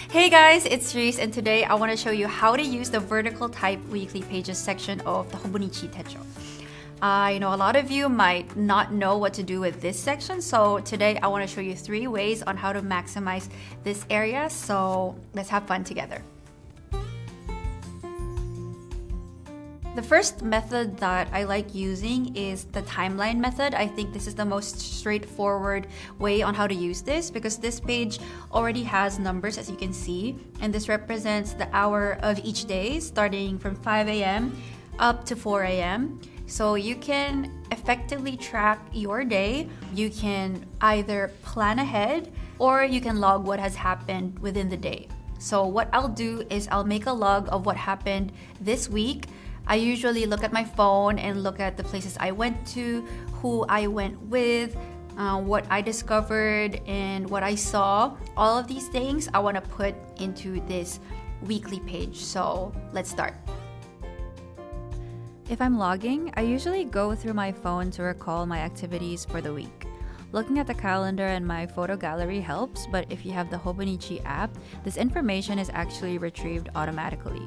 Hey guys, it's Reese, and today I want to show you how to use the vertical type weekly pages section of the Hobonichi Techo. I know a lot of you might not know what to do with this section, so today I want to show you 3 ways on how to maximize this area, so let's have fun together. The first method that I like using is the timeline method. I think this is the most straightforward way on how to use this because this page already has numbers, as you can see, and this represents the hour of each day starting from 5 a.m. up to 4 a.m. So you can effectively track your day. You can either plan ahead or you can log what has happened within the day. So what I'll do is I'll make a log of what happened this week. I usually look at my phone and look at the places I went to, who I went with, what I discovered, and what I saw. All of these things I want to put into this weekly page. So let's start. If I'm logging, I usually go through my phone to recall my activities for the week. Looking at the calendar and my photo gallery helps, but if you have the Hobonichi app, this information is actually retrieved automatically.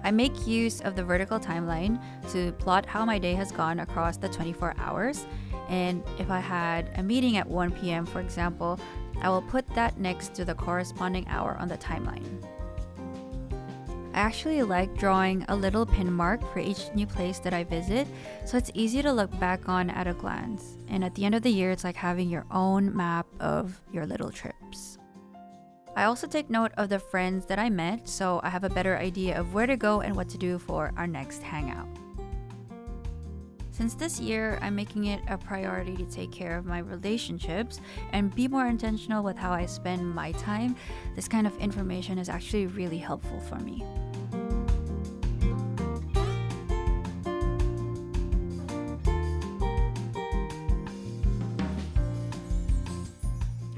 I make use of the vertical timeline to plot how my day has gone across the 24 hours. And if I had a meeting at 1 p.m., for example, I will put that next to the corresponding hour on the timeline. I actually like drawing a little pin mark for each new place that I visit, so it's easy to look back on at a glance. And at the end of the year, it's like having your own map of your little trips. I also take note of the friends that I met, so I have a better idea of where to go and what to do for our next hangout. Since this year, I'm making it a priority to take care of my relationships and be more intentional with how I spend my time, this kind of information is actually really helpful for me.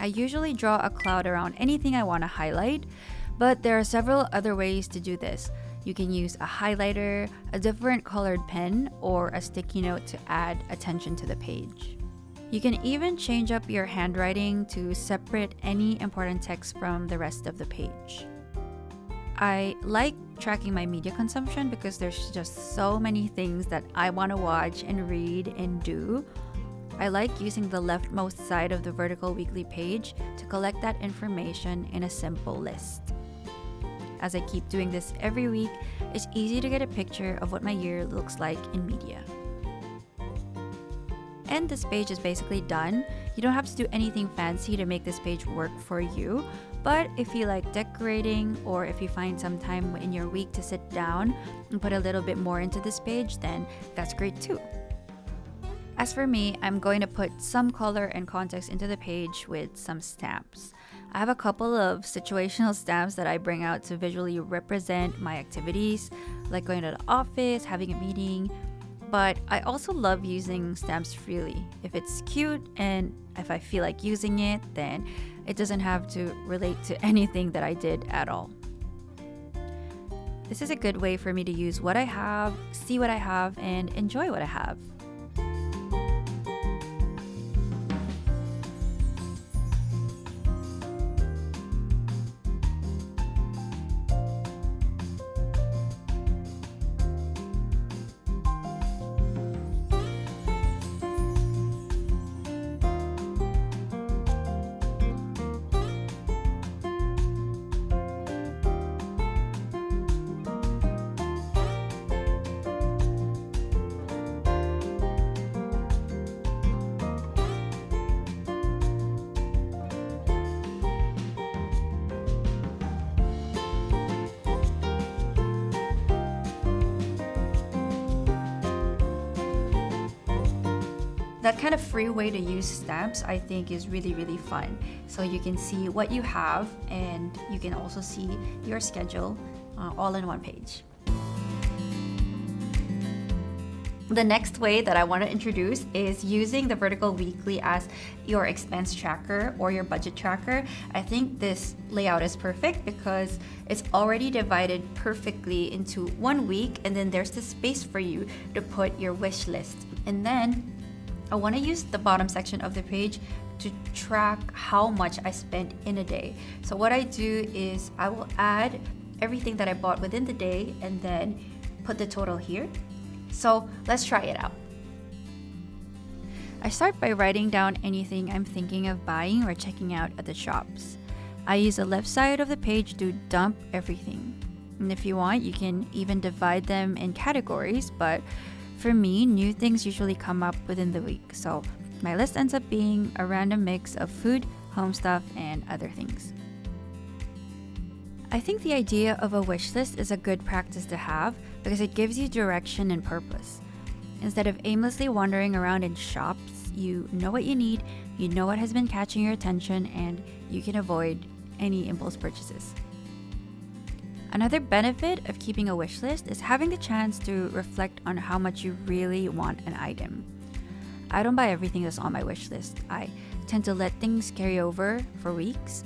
I usually draw a cloud around anything I want to highlight, but there are several other ways to do this. You can use a highlighter, a different colored pen, or a sticky note to add attention to the page. You can even change up your handwriting to separate any important text from the rest of the page. I like tracking my media consumption because there's just so many things that I want to watch and read and do. I like using the leftmost side of the vertical weekly page to collect that information in a simple list. As I keep doing this every week, it's easy to get a picture of what my year looks like in media. And this page is basically done. You don't have to do anything fancy to make this page work for you, but if you like decorating or if you find some time in your week to sit down and put a little bit more into this page, then that's great too. As for me, I'm going to put some color and context into the page with some stamps. I have a couple of situational stamps that I bring out to visually represent my activities, like going to the office, having a meeting, but I also love using stamps freely. If it's cute and if I feel like using it, then it doesn't have to relate to anything that I did at all. This is a good way for me to use what I have, see what I have, and enjoy what I have. That kind of free way to use stamps I think is really fun. So you can see what you have and you can also see your schedule all in one page. The next way that I want to introduce is using the vertical weekly as your expense tracker or your budget tracker. I think this layout is perfect because it's already divided perfectly into 1 week, and then there's the space for you to put your wish list. And then I want to use the bottom section of the page to track how much I spent in a day. So what I do is I will add everything that I bought within the day and then put the total here. So let's try it out. I start by writing down anything I'm thinking of buying or checking out at the shops. I use the left side of the page to dump everything. And if you want, you can even divide them in categories, but for me, new things usually come up within the week. So my list ends up being a random mix of food, home stuff, and other things. I think the idea of a wish list is a good practice to have because it gives you direction and purpose. Instead of aimlessly wandering around in shops, you know what you need, you know what has been catching your attention, and you can avoid any impulse purchases. Another benefit of keeping a wish list is having the chance to reflect on how much you really want an item. I don't buy everything that's on my wish list. I tend to let things carry over for weeks,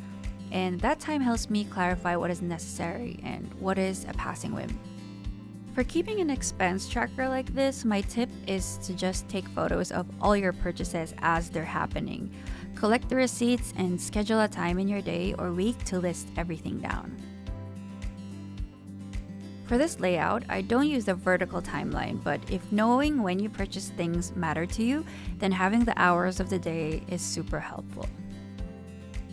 and that time helps me clarify what is necessary and what is a passing whim. For keeping an expense tracker like this, my tip is to just take photos of all your purchases as they're happening. Collect the receipts and schedule a time in your day or week to list everything down. For this layout, I don't use the vertical timeline, but if knowing when you purchase things matter to you, then having the hours of the day is super helpful.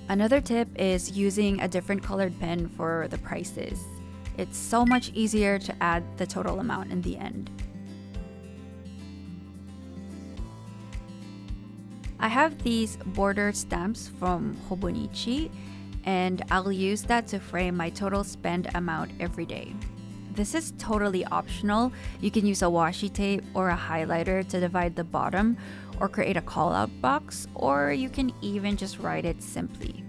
Another tip is using a different colored pen for the prices. It's so much easier to add the total amount in the end. I have these border stamps from Hobonichi, and I'll use that to frame my total spend amount every day. This is totally optional. You can use a washi tape or a highlighter to divide the bottom or create a call-out box, or you can even just write it simply.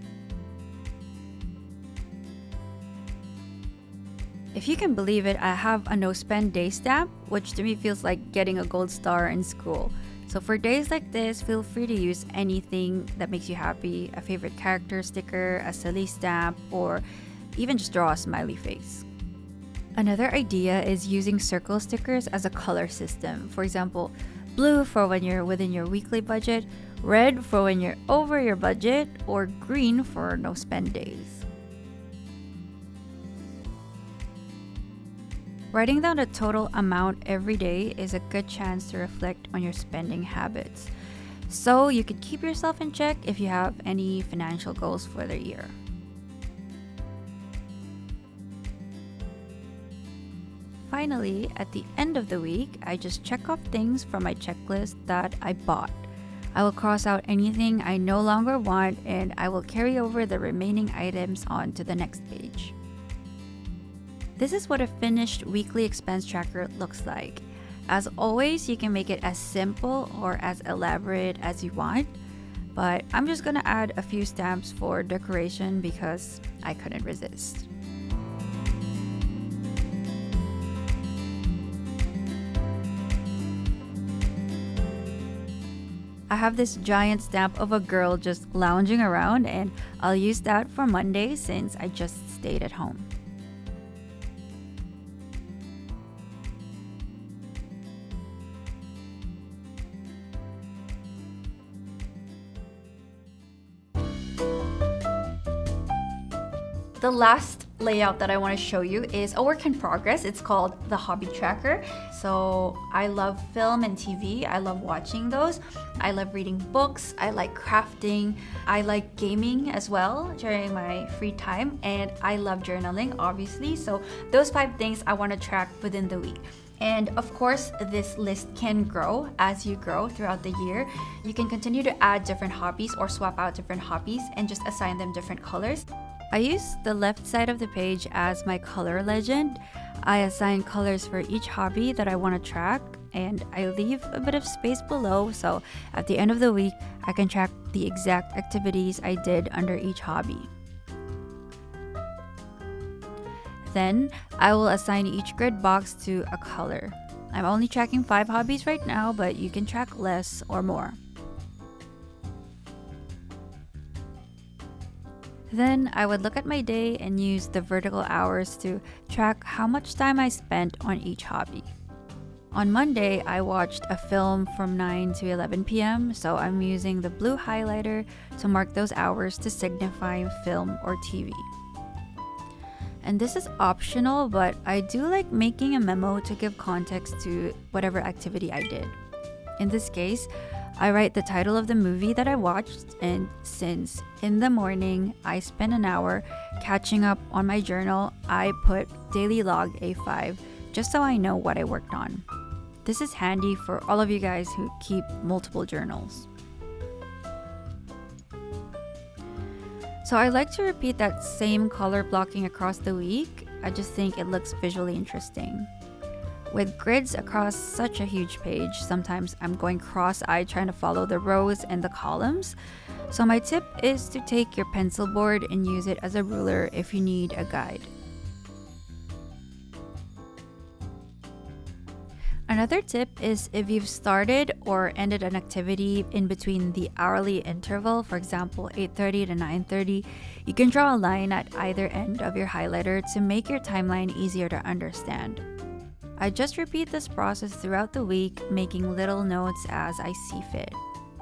If you can believe it, I have a no-spend day stamp, which to me feels like getting a gold star in school. So for days like this, feel free to use anything that makes you happy, a favorite character sticker, a silly stamp, or even just draw a smiley face. Another idea is using circle stickers as a color system. For example, blue for when you're within your weekly budget, red for when you're over your budget, or green for no spend days. Writing down the total amount every day is a good chance to reflect on your spending habits, so you can keep yourself in check if you have any financial goals for the year. Finally, at the end of the week, I just check off things from my checklist that I bought. I will cross out anything I no longer want, and I will carry over the remaining items on to the next page. This is what a finished weekly expense tracker looks like. As always, you can make it as simple or as elaborate as you want, but I'm just gonna add a few stamps for decoration because I couldn't resist. I have this giant stamp of a girl just lounging around, and I'll use that for Monday since I just stayed at home. The last layout that I want to show you is a work in progress. It's called the Hobby Tracker. So I love film and TV. I love watching those. I love reading books. I like crafting. I like gaming as well during my free time. And I love journaling, obviously. So those 5 things I want to track within the week. And of course, this list can grow as you grow throughout the year. You can continue to add different hobbies or swap out different hobbies and just assign them different colors. I use the left side of the page as my color legend. I assign colors for each hobby that I want to track, and I leave a bit of space below so at the end of the week, I can track the exact activities I did under each hobby. Then, I will assign each grid box to a color. I'm only tracking 5 hobbies right now, but you can track less or more. Then I would look at my day and use the vertical hours to track how much time I spent on each hobby. On Monday, I watched a film from 9 to 11 p.m., so I'm using the blue highlighter to mark those hours to signify film or TV. And this is optional, but I do like making a memo to give context to whatever activity I did. In this case, I write the title of the movie that I watched, and since in the morning I spent an hour catching up on my journal, I put daily log A5 just so I know what I worked on. This is handy for all of you guys who keep multiple journals. So I like to repeat that same color blocking across the week. I just think it looks visually interesting. With grids across such a huge page, sometimes I'm going cross-eyed trying to follow the rows and the columns. So my tip is to take your pencil board and use it as a ruler if you need a guide. Another tip is if you've started or ended an activity in between the hourly interval, for example 8:30 to 9:30, you can draw a line at either end of your highlighter to make your timeline easier to understand. I just repeat this process throughout the week, making little notes as I see fit.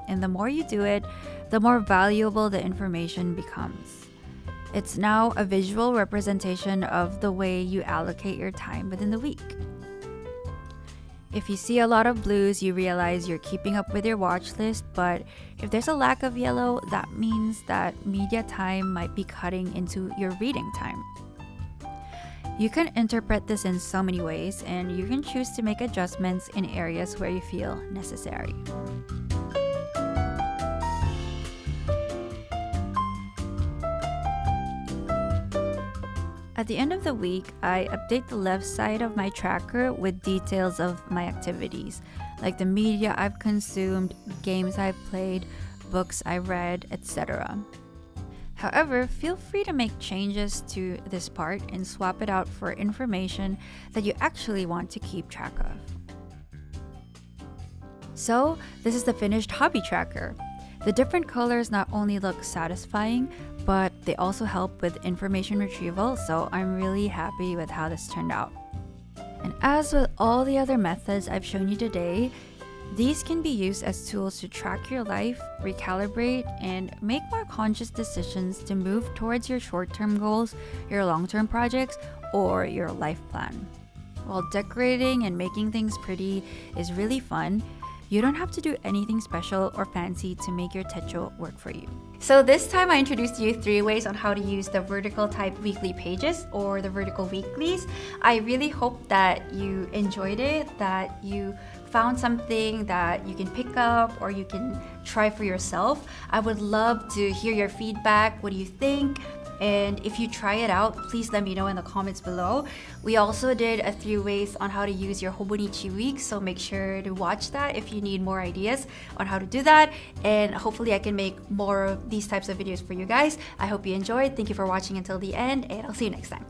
And the more you do it, the more valuable the information becomes. It's now a visual representation of the way you allocate your time within the week. If you see a lot of blues, you realize you're keeping up with your watch list, but if there's a lack of yellow, that means that media time might be cutting into your reading time. You can interpret this in so many ways, and you can choose to make adjustments in areas where you feel necessary. At the end of the week, I update the left side of my tracker with details of my activities, like the media I've consumed, games I've played, books I read, etc. However, feel free to make changes to this part and swap it out for information that you actually want to keep track of. So, this is the finished hobby tracker. The different colors not only look satisfying, but they also help with information retrieval, so I'm really happy with how this turned out. And as with all the other methods I've shown you today, these can be used as tools to track your life, recalibrate, and make more conscious decisions to move towards your short-term goals, your long-term projects, or your life plan. While decorating and making things pretty is really fun, you don't have to do anything special or fancy to make your techo work for you. So this time I introduced you 3 ways on how to use the vertical type weekly pages or the vertical weeklies. I really hope that you enjoyed it, that you found something that you can pick up or you can try for yourself. I would love to hear your feedback. What do you think? And if you try it out, please let me know in the comments below. We also did a 3 ways on how to use your Hobonichi week, so make sure to watch that if you need more ideas on how to do that. And hopefully I can make more of these types of videos for you guys. I hope you enjoyed. Thank you for watching until the end, and I'll see you next time.